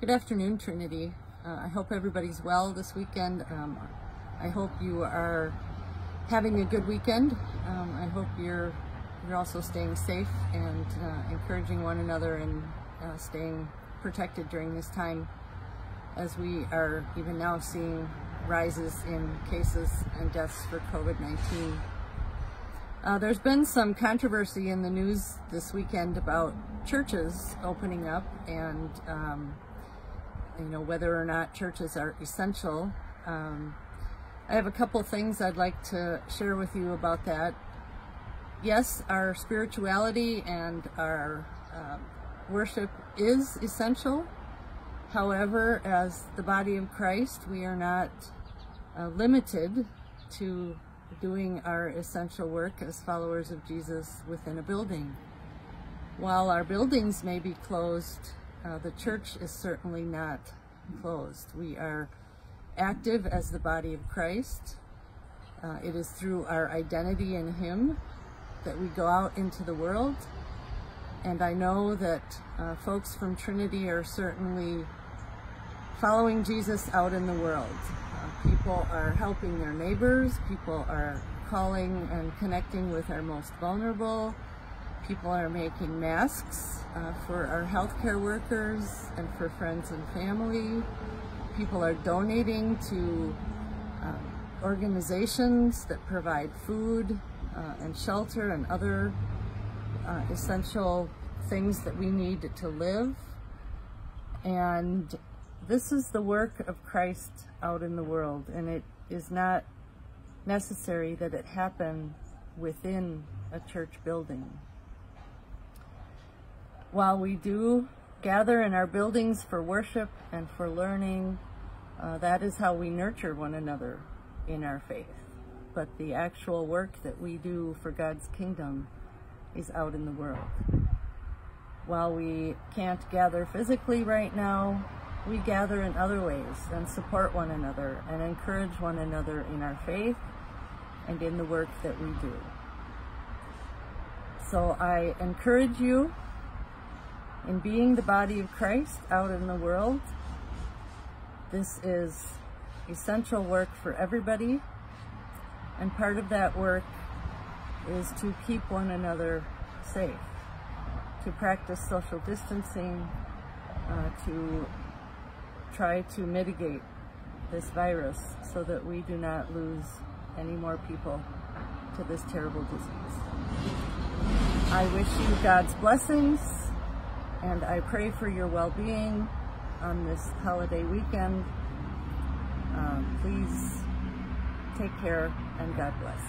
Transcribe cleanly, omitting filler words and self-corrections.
Good afternoon, Trinity. I hope everybody's well this weekend. I hope you are having a good weekend. I hope you're also staying safe and encouraging one another and staying protected during this time, as we are even now seeing rises in cases and deaths for COVID-19. There's been some controversy in the news this weekend about churches opening up and whether or not churches are essential. I have a couple things I'd like to share with you about that. Yes, our spirituality and our worship is essential. However, as the body of Christ, we are not limited to doing our essential work as followers of Jesus within a building. While our buildings may be closed, the church is certainly not closed. We are active as the body of Christ. It is through our identity in Him that we go out into the world. And I know that folks from Trinity are certainly following Jesus out in the world. People are helping their neighbors. People are calling and connecting with our most vulnerable. People are making masks for our healthcare workers and for friends and family. People are donating to organizations that provide food and shelter and other essential things that we need to live. And this is the work of Christ out in the world, and it is not necessary that it happen within a church building. While we do gather in our buildings for worship and for learning, that is how we nurture one another in our faith. But the actual work that we do for God's kingdom is out in the world. While we can't gather physically right now, we gather in other ways and support one another and encourage one another in our faith and in the work that we do. So I encourage you in being the body of Christ out in the world. This is essential work for everybody, and part of that work is to keep one another safe, to practice social distancing, to try to mitigate this virus so that we do not lose any more people to this terrible disease. I wish you God's blessings, and I pray for your well-being on this holiday weekend. Please take care, and God bless.